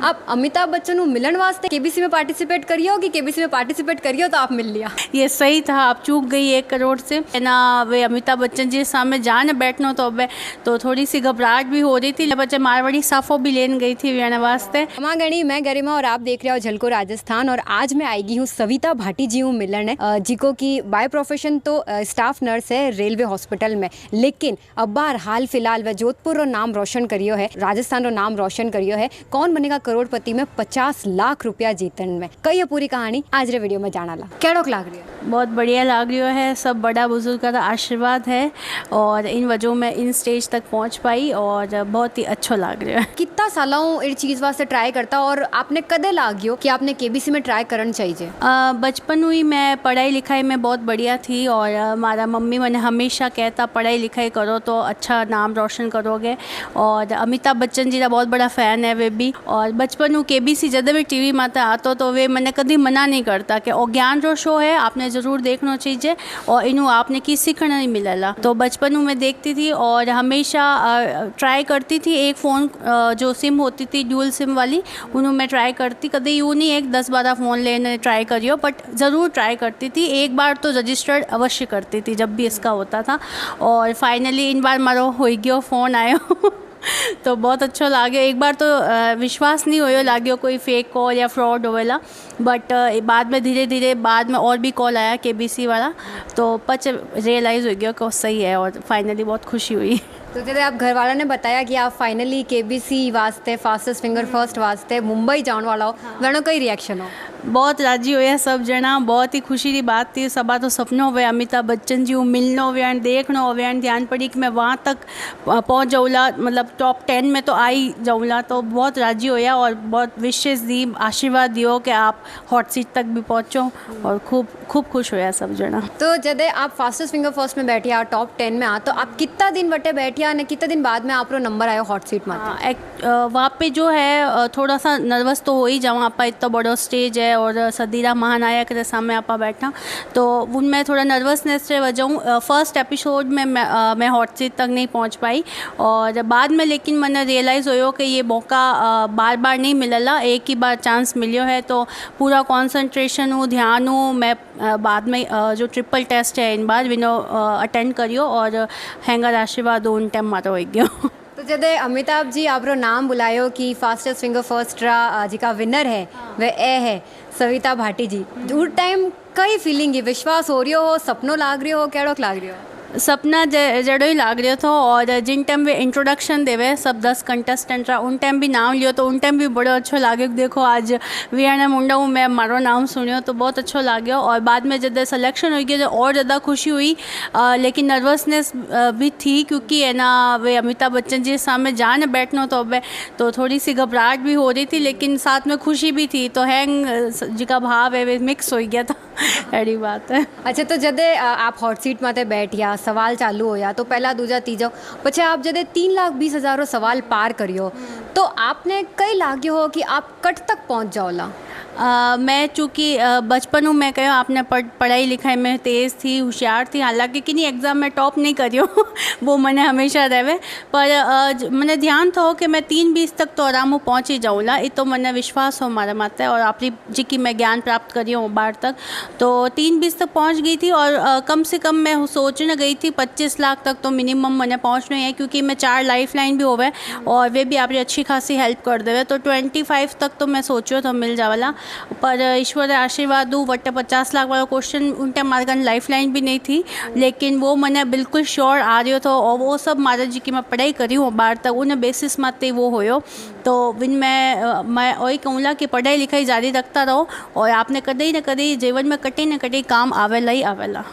आप अमिताभ बच्चन को मिलन वास्ते केबीसी में पार्टिसिपेट करिए हो कि केबीसी में पार्टिसिपेट करिए तो आप मिल लिया? ये सही था, आप चूक गई 1 करोड़ से है ना। वे अमिताभ बच्चन जी सामने जान बैठना तो अब तो थोड़ी सी घबराहट भी हो रही थी। बच्चे मारवाड़ी साफो भी लेन गई थी वियाना वास्ते। माँ गणी, मैं गरिमा और आप देख रहे हो झलको राजस्थान। और आज मैं आई हूँ सविता भाटी जी हूँ मिलन है, जिको की बाय प्रोफेशन तो स्टाफ नर्स है रेलवे हॉस्पिटल में, लेकिन अब बार हाल फिलहाल वह जोधपुर रो नाम रोशन करियो है, राजस्थान रो नाम रोशन करियो है। कौन बनेगा करोड़पति में 50 लाख रुपया जीतन में, कई है पूरी कहानी आज रे वीडियो में जाना ला। कैडोक लाग रही है? बहुत बढ़िया लाग रही है, सब बड़ा बुजुर्ग का आशीर्वाद है और इन वजहों में इन स्टेज तक पहुंच पाई और बहुत ही अच्छा लाग रहा है। कितना सालों इस चीज़ वास्ते ट्राई करता और आपने कदे लागियो कि आपने केबीसी में ट्राई करना चाहिए? बचपन हुई मैं पढ़ाई लिखाई में बहुत बढ़िया थी और हमारा मम्मी मैंने हमेशा कहता पढ़ाई लिखाई करो तो अच्छा नाम रोशन करोगे। और अमिताभ बच्चन जी का बहुत बड़ा फ़ैन है वे भी। और बचपन में केबीसी जब भी टीवी माते आतो तो वे मैंने कभी मना नहीं करता कि और ज्ञान रो शो है, आपने ज़रूर देखना चाहिए और इनू आपने की सीखना ही मिलेला। तो बचपन में मैं देखती थी और हमेशा ट्राई करती थी। एक फ़ोन जो सिम होती थी ड्यूल सिम वाली, उन्होंने मैं ट्राई करती, कभी यूँ नहीं एक 10-12 फ़ोन लेने ट्राई करियो, बट ज़रूर ट्राई करती थी। एक बार तो रजिस्टर्ड अवश्य करती थी जब भी इसका होता था। और फाइनली इन बार मारो हो गयो फ़ोन आयो तो बहुत अच्छा लगे। एक बार तो विश्वास नहीं होयो लाग्यो कोई फेक कॉल या फ्रॉड होवेला, बट बाद में धीरे धीरे बाद में और भी कॉल आया केबीसी वाला तो पच रियलाइज़ हो गया कि सही है और फाइनली बहुत खुशी हुई। तो जैसे आप घर वालों ने बताया कि आप फाइनली केबीसी वास्ते फास्टेस्ट फिंगर फर्स्ट वास्ते मुंबई जाने वाला हो, वरना कई रिएक्शन हो? बहुत राजी हुए सब जना, बहुत ही खुशी की बात थी। सबा तो सपनों हुए अमिताभ बच्चन जी मिलनो हुए देखना हुए, ध्यान पड़ी कि मैं वहाँ तक पहुँच जाऊँला, मतलब टॉप 10 में तो आई जाऊँला। तो बहुत राजी होया और बहुत विशेष दी, आशीर्वाद दियो कि आप हॉट सीट तक भी पहुँचो और खूब खूब खुश होया सब जना। तो जब आप फास्टेस्ट फिंगर फर्स्ट में बैठिया टॉप 10 में आ, तो आप कितना दिन बटे बैठिया ने कितना दिन बाद में आप नंबर आयो हॉट सीट में? वहाँ पे जो है थोड़ा सा नर्वस तो हो ही जाऊँ, आप इतना बड़ा स्टेज है और सदीरा महानायक के सामने आप बैठा, तो उनमें थोड़ा नर्वसनेस से वजह फर्स्ट एपिसोड में मैं हॉट सीट तक नहीं पहुंच पाई। और बाद में लेकिन मैंने रियलाइज़ हो कि ये मौका बार बार नहीं मिलला, एक ही बार चांस मिलियो है। तो पूरा कॉन्सेंट्रेशन हूँ, ध्यान हूँ मैं बाद में जो ट्रिपल टेस्ट है इन बार विनो अटेंड करियो और हैंगर आशीर्वाद उन टाइम मारो हो गया। तो जब अमिताभ जी आप नाम बुलायो कि फास्टेस्ट फिंगर फर्स्ट रा जी का विनर है वह ए है सविता भाटी जी, उस टाइम कई फीलिंग है? विश्वास हो रही हो, सपनों लाग रही हो, कैडोक लाग रही हो? सपना जड़ो ही लाग रहा था। और जिन टाइम वे इंट्रोडक्शन देवे सब 10 कंटेस्टेंट रहा, उन टाइम भी नाम लियो तो उन टाइम भी बड़ो अच्छा लगे। देखो आज वियाना मुंडा हूँ मैं, मारो नाम सुनियो तो बहुत अच्छा लगे। और बाद में जब सिलेक्शन हो गया तो और ज़्यादा खुशी हुई, लेकिन नर्वसनेस भी थी क्योंकि है ना वे अमिताभ बच्चन जी सामने जान बैठना तो अब तो थोड़ी सी घबराहट भी हो रही थी, लेकिन साथ में खुशी भी थी। तो हैंग जी का भाव है वे मिक्स हो गया था ऐसी बात है। अच्छा, तो जब आप हॉट सीट में बैठिया सवाल चालू होया तो पहला दूजा तीजा पछे आप जब 3,20,000 सवाल पार करियो तो आपने कई लाग्यो हो कि आप कट तक पहुंच जाओला? मैं चूँकि बचपन में मैं कहो आपने पढ़ाई लिखाई में तेज़ थी, होशियार थी, हालांकि किन्हीं एग्ज़ाम में टॉप नहीं करियो वो मैंने हमेशा रहे, पर मैंने ध्यान था कि मैं 3:20 तक तो आराम पहुँच ही जाऊँला। ये तो मैंने विश्वास हो हमारे माते और आप जी की मैं ज्ञान प्राप्त करी हूँ बार तक, तो 3:20 तक पहुँच गई थी। और कम से कम मैं सोचने गई थी 25 लाख तक तो मिनिमम मैंने पहुँचना है, क्योंकि मैं 4 लाइफ लाइन भी होवे और वे भी आपने अच्छी खासी हेल्प कर देवे। तो 25 तक तो मैं सोचो तो मिल जावाला, पर ईश्वर आशीर्वाद दूँ वट्टे 50 लाख वाला क्वेश्चन उन टाइम मारे कन लाइफ लाइन भी नहीं थी, लेकिन वो मैंने बिल्कुल श्योर आ रही था। और वो सब महाराज जी की मैं पढ़ाई करी हूँ बार तक, उन बेसिस माते वो होयो। तो विन मैं वही कहूँला कि पढ़ाई लिखाई जारी रखता रहो और आपने कभी न कभी जीवन में कटे न कटे काम आवेला ही आवेला।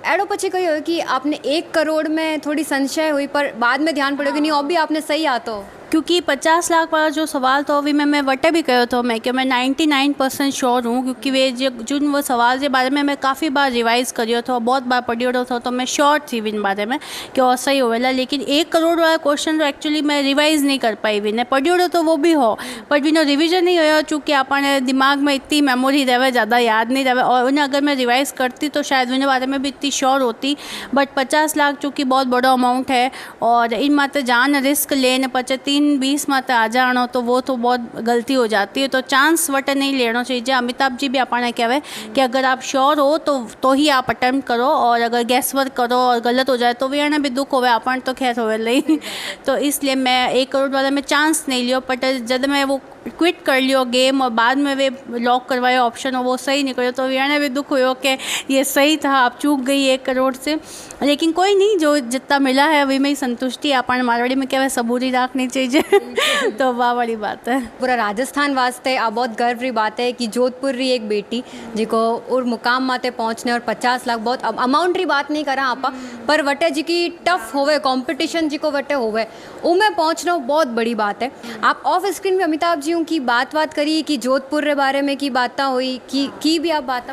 एडो पछे कही हो कि आपने 1 करोड़ में थोड़ी संशय हुई, पर बाद में ध्यान पड़ेगा नहीं और भी आपने सही आतो, क्योंकि 50 लाख वाला जो सवाल था वो मैं वटे भी कहो तो मैं कि मैं 99% श्योर हूँ, क्योंकि वे जो वो सवाल के बारे में मैं काफ़ी बार रिवाइज़ करियो था, बहुत बार पढ़ियो था, तो मैं श्योर थी विन बारे में कि और सही होवेला। लेकिन 1 करोड़ वाला क्वेश्चन तो एक्चुअली मैं रिवाइज़ नहीं कर पाई, विन पढ़ियो तो वो भी हो पर विनो रिविजन नहीं हो, चूँकि अपने दिमाग में इतनी मेमोरी रहे, ज़्यादा याद नहीं रहे। और उन्हें अगर मैं रिवाइज़ करती तो शायद उन्हें बारे में भी इतनी श्योर होती, बट 50 लाख चूँकि बहुत बड़ा अमाउंट है और इन मात्र जान रिस्क लेने पचे 19-20 मत आ जानो तो वो तो बहुत गलती हो जाती है। तो चांस वटे नहीं लेना चाहिए। अमिताभ जी भी अपने कहवे कि अगर आप श्योर हो तो ही आप अटेम्प्ट करो, और अगर गैस वर्क करो और गलत हो जाए तो वे भी दुख होवे, अपन तो खैर होवे नहीं। तो इसलिए मैं 1 करोड़ वाला में चांस नहीं लियो। बट जब मैं वो क्विट कर लियो गेम और बाद में वे लॉक करवाए ऑप्शन और वो सही निकलो तो वे भी दुख हुआ कि ये सही था, आप चूक गई 1 करोड़ से। लेकिन कोई नहीं, जो जितना मिला है वही में ही संतुष्टि। अपन मारवाड़ी में क्या सबूरी रखनी चाहिए तो वाह बड़ी बात है। पूरा राजस्थान वास्ते आ बहुत गर्व री बात है कि जोधपुर री एक बेटी जिको और मुकाम माते पहुँचने और 50 लाख बहुत अमाउंट री बात नहीं करा आपा, पर वटे जी की टफ होवे कंपटीशन जिको वटे होवे उमें पहुँचना बहुत बड़ी बात है। आप ऑफ स्क्रीन में अमिताभ जी की बात करी कि जोधपुर रे बारे में की बात हुई की भी आप बात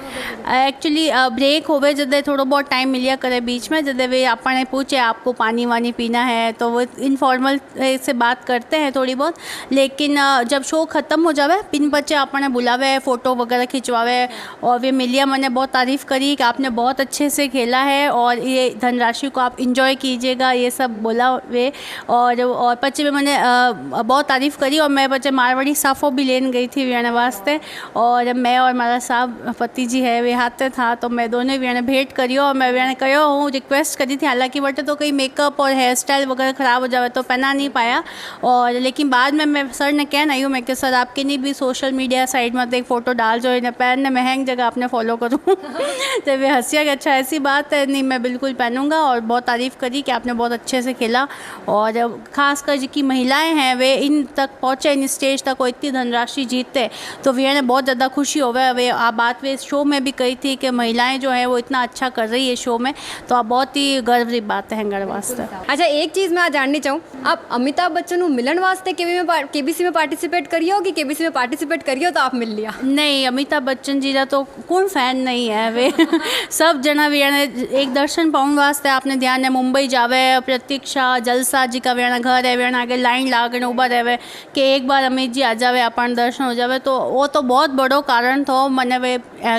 एक्चुअली ब्रेक होवे जदे थोड़ा बहुत टाइम मिलिया करे बीच में, जदे वे अपने पूछे आपको पानी वानी पीना है तो वो इनफॉर्मल से बात करते हैं थोड़ी बहुत। लेकिन जब शो ख़त्म हो जावे पिन बच्चे अपने बुलावे, फ़ोटो वगैरह खिंचवावे, और वे मिलिया मैंने बहुत तारीफ़ करी कि आपने बहुत अच्छे से खेला है और ये धनराशि को आप इंजॉय कीजिएगा, ये सब बोला वे। और बच्चे में मैंने बहुत तारीफ़ करी, और मैं बच्चे मारवाड़ी साफ़ो भी लेन गई थी वीणे वास्ते, और मैं और हमारा साहब पति जी है वे हाथ था, तो मैं दोनों वीणे भेंट करियो और मैं वीणे कहो हूँ रिक्वेस्ट करी थी। हालांकि बटे तो कहीं मेकअप और हेयर स्टाइल वगैरह ख़राब हो जाए तो पहना नहीं पाया, और लेकिन बाद में मैं सर ने कहना आई हूँ मैं कि सर आपके नहीं भी सोशल मीडिया साइड में एक फ़ोटो डाल जो इन्हें पहनने महंग जगह आपने फॉलो करूँ तो वे हंसिया कि अच्छा ऐसी बात है, नहीं मैं बिल्कुल पहनूंगा। और बहुत तारीफ़ करी कि आपने बहुत अच्छे से खेला, और ख़ासकर जिनकी महिलाएँ हैं वे इन तक पहुँचे, इन स्टेज तक और इतनी धनराशि जीतते तो वे ने बहुत ज़्यादा खुशी होवे। वे आप बात वे शो में भी कही थी कि महिलाएं जो है वो इतना अच्छा कर रही है शो में, तो आप बहुत ही गर्व की बात है हंगर वास्ते। अच्छा एक चीज़ मैं आज जाननी चाहूँ, आप अमिताभ बच्चन को मिलन वास्ते केबीसी में पार्टिसिपेट करियो कि केबीसी में पार्टिसिपेट करियो तो आप मिल लिया? नहीं, अमिताभ बच्चन जी का तो कौन फैन नहीं है वे सब जना वे एक दर्शन पाउन वास्ते आपने ध्यान है मुंबई जावे, प्रतीक्षा जलसा जी का वे घर है, वे आगे लाइन लागने उभा रहे कि एक बार अमित जी आ जावे अपन दर्शन हो जावे, तो वो तो बहुत बड़ो कारण था। मैंने वे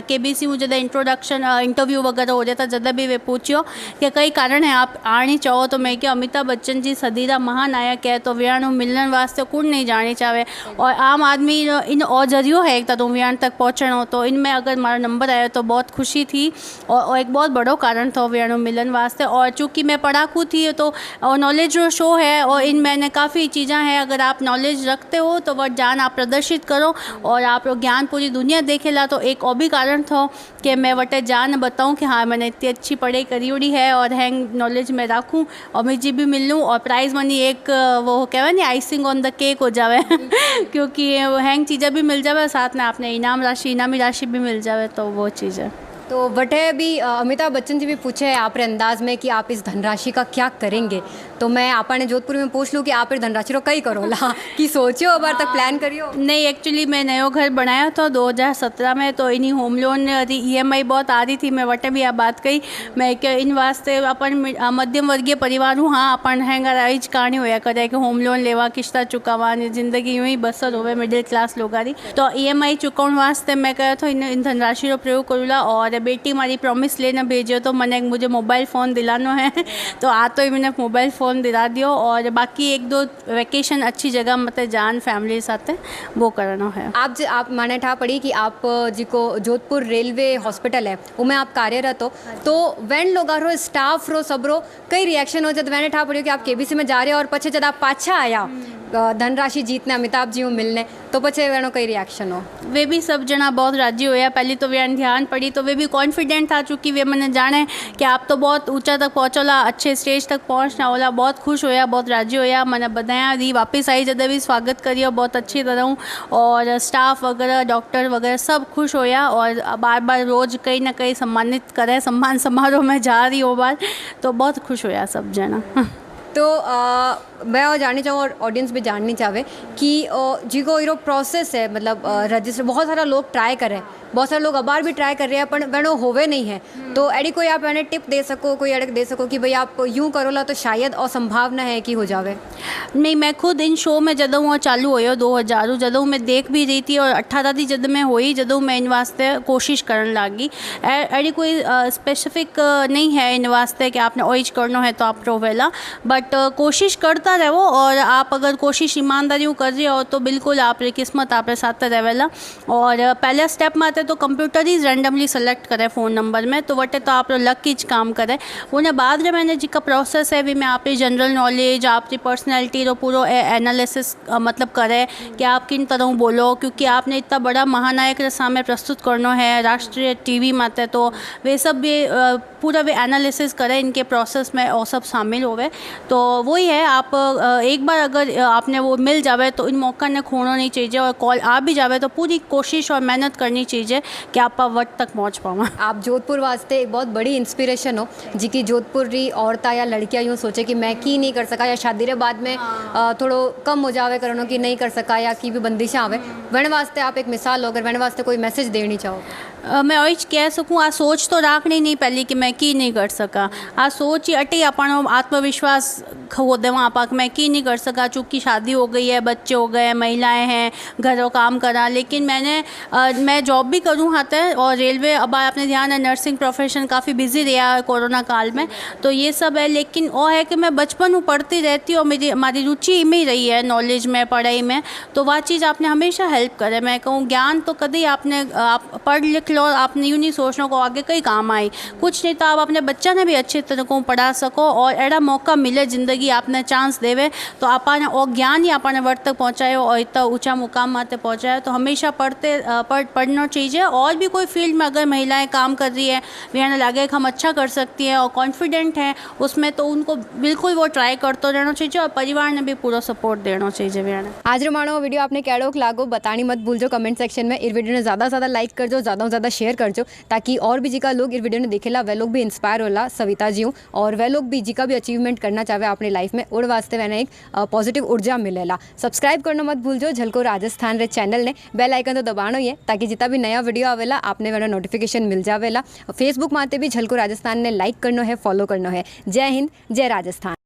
केबीसी मुझे इंट्रोडक्शन इंटरव्यू वगैरह हो जाता जब भी वे पूछियो कि कई कारण है आप आनी चाहो, तो मैं क्या अमिताभ बच्चन जी सदीरा महानायक है तो वे मिलने वास्ते कौन नहीं जानी चाहे, और आम आदमी इन और जरियो है एक तो वे तक पहुँचना, तो इनमें अगर हमारा नंबर आया तो बहुत खुशी थी और एक बहुत बड़ो कारण था वे मिलन वास्ते। और चूँकि मैं पढ़ाकू थी तो नॉलेज जो शो है और इनमें ने काफ़ी चीज़ें हैं, अगर आप नॉलेज रखते हो तो वह ज्ञान आप प्रदर्शित करो और आप ज्ञान पूरी दुनिया देखेला, तो एक और भी कारण था कि मैं वटे जान बताऊं कि हाँ मैंने इतनी अच्छी पढ़ाई करी उड़ी है और हैंग नॉलेज में रखूं, अमित जी भी मिल लूँ और प्राइज़ मनी एक वो कहवा नहीं आइसिंग ऑन द केक हो जावे क्योंकि वो हैंग चीज़ें भी मिल जावे, साथ में आपने इनामी राशि भी मिल जावे, तो वो चीज़ है। तो वटे भी अमिताभ बच्चन जी भी पूछे आपरे अंदाज में कि आप इस धनराशि का क्या करेंगे, तो मैं आपने जोधपुर में पूछ लूँ कि आप इस धनराशि को कई करो ला कि सोचियो बार तक प्लान करियो? नहीं, एक्चुअली मैं नयो घर बनाया था 2017 में, तो इन्हीं होम लोन EMI बहुत आ रही थी, मैं वटे भी आप बात कही मैं कि इन वास्ते अपन मध्यम वर्गीय परिवार हूँ, हाँ अपन हैंगा राइज कहानी होया करे कि होम लोन लेवा किश्ता चुकावा जिंदगी यूँ ही बसर होवे मिडिल क्लास लोगारी, तो EMI चुकाउण वास्ते मैं कहा था इन धनराशि को प्रयोग करूँगा। और बेटी मारी प्रॉमिस लेने भेजो तो मैंने मुझे मोबाइल फ़ोन दिलाना है तो आ तो ही मैंने मोबाइल फ़ोन दिला दियो, और बाकी 1-2 वेकेशन अच्छी जगह मतलब जान फैमिली साथ वो करना है। आप माने ठा पड़ी कि आप जिको जोधपुर रेलवे हॉस्पिटल है उनमें आप कार्यरत हो, तो वैन लोग रो स्टाफ रो सब रो कई रिएक्शन हो जब मैंने ठा पड़ी कि आप केबीसी में जा रहे हो और पछे जब आप पाछा आया धनराशि जीतने अमिताभ जी को मिलने, तो पछे वेनो कई रिएक्शन हो? वे भी सब जना बहुत राजी होया, पहले तो वे ध्यान पड़ी तो वे भी कॉन्फिडेंट था, चूँकि वे मैंने जाने कि आप तो बहुत ऊंचा तक पहुँचोला, अच्छे स्टेज तक पहुँचना होला, बहुत खुश होया, बहुत राजी होया, मैंने बधाया दी, वापस आई जब भी स्वागत करिए बहुत अच्छी तरह, और स्टाफ वगैरह डॉक्टर वगैरह सब खुश होया, और बार बार रोज़ कहीं ना कहीं सम्मानित करे, सम्मान समारोह में जा रही हो बार, तो बहुत खुश होया सब जना। तो मैं और जाननी चाहूँ और ऑडियंस भी जाननी चाहे कि जी को ये प्रोसेस है, मतलब रजिस्टर बहुत सारा लोग ट्राई कर रहे हैं, बहुत सारे लोग अबार भी ट्राई कर रहे हैं पर वैनो होवे नहीं है, तो एडी कोई आप मैंने टिप दे सको, कोई एडक दे सको कि भाई आप यूँ करोला तो शायद और संभावना है कि हो जावे? नहीं, मैं खुद इन शो में जदों वो चालू होयो 2000 जदों मैं देख भी रही थी, और 18 दी जद मैं हुई जदों मैं इन वास्ते कोशिश करने लगी, एडी कोई स्पेसिफिक नहीं है इन वास्ते कि आपने ओइज करना है तो आप रोवेला, बट कोशिश करता करता रहो और आप अगर कोशिश ईमानदारी कर रही हो तो बिल्कुल आप किस्मत आप साथ रहेला। और पहले स्टेप में आते तो कंप्यूटर ही रेंडमली सेलेक्ट करे फ़ोन नंबर में, तो वटे तो आप लक ही काम करे। उन्हें बाद में मैंने जिका प्रोसेस है भी मैं आपकी जनरल नॉलेज आपकी पर्सनैलिटी रो पूरा एनालिसिस मतलब करे कि आप किन तरह बोलो, क्योंकि आपने इतना बड़ा महानायक रे सामने प्रस्तुत करना है राष्ट्रीय टीवी माते, तो वे सब भी पूरा वे एनालिसिस करें इनके प्रोसेस में और सब शामिल होवे। तो वही है, आप एक बार अगर आपने वो मिल जावे तो इन मौका ने खोना नहीं चाहिए, और कॉल आ भी जावे तो पूरी कोशिश और मेहनत करनी चाहिए कि आप वक्त तक पहुँच पाओ। आप जोधपुर वास्ते एक बहुत बड़ी इंस्पिरेशन हो जी की जोधपुर री औरतें या लड़कियां यूँ सोचे कि मैं की नहीं कर सका या शादी रे बाद में थोड़ो कम हो जावे करनो कि नहीं कर सका या की भी बंदिशा आवे, वण वास्ते आप एक मिसाल हो, अगर वण वास्ते कोई मैसेज देनी चाहो? मैं वही कह सकूँ आ सोच तो राखनी नहीं पहले कि मैं की नहीं कर सका, आ सोच ही अटी अपन आत्मविश्वास खो देवा आप मैं की नहीं कर सका, चूँकि शादी हो गई है, बच्चे हो गए, महिलाएं हैं, घरों काम करा। लेकिन मैं जॉब भी करूँ हाथे और रेलवे, अब आपने ध्यान है नर्सिंग प्रोफेशन काफ़ी बिजी रहा है कोरोना काल में, तो ये सब है। लेकिन वो है कि मैं बचपन में पढ़ती रहती और हमारी रुचि में ही रही है नॉलेज में, पढ़ाई में, तो वह चीज़ आपने हमेशा हेल्प करे। मैं कहूँ ज्ञान तो कभी आपने आप पढ़ लिख लो, आपने यूँ नहीं सोचना को आगे कई काम आई कुछ नहीं, तो आप अपने बच्चा ने भी अच्छे तरह को पढ़ा सको और एड़ा मौका मिले ज़िंदगी आपने चांस देवे तो आपने और ज्ञान ही आपने वर्त तक पहुँचायो और इतना ऊँचा मुकाम माते पहुँचायो। तो हमेशा पढ़ना चाहिए। और भी कोई फील्ड में अगर महिलाएं काम कर रही है, वे लगे कि हम अच्छा कर सकती हैं और कॉन्फिडेंट हैं उसमें, तो उनको बिल्कुल वो ट्राई करते रहना चाहिए और परिवार ने भी पूरा सपोर्ट देना चाहिए। वे आज मानो वीडियो आपने कैडोक लागो बतानी मत भूलजो कमेंट सेक्शन में। इस वीडियो ने ज़्यादा से ज़्यादा लाइक करजो, ज़्यादा से ज़्यादा शेयर करजो, ताकि और भी जिका लोग इस वीडियो ने देखेला वे लोग भी इंस्पायर होला सविता जी हूँ, और वे लोग भी जिका भी अचीवमेंट करना चाहे अपनी लाइफ में उड़ वास्ते मैंने एक पॉजिटिव ऊर्जा मिलेला। सब्सक्राइब करना मत भूलजो झलको राजस्थान रे चैनल ने, बेल आइकन तो दबानो ही है ताकि जितना भी नया वीडियो आवेला आपने वेनो नोटिफिकेशन मिल जावेला। फेसबुक माते भी झलको राजस्थान ने लाइक करना है, फॉलो करना है। जय हिंद, जय राजस्थान।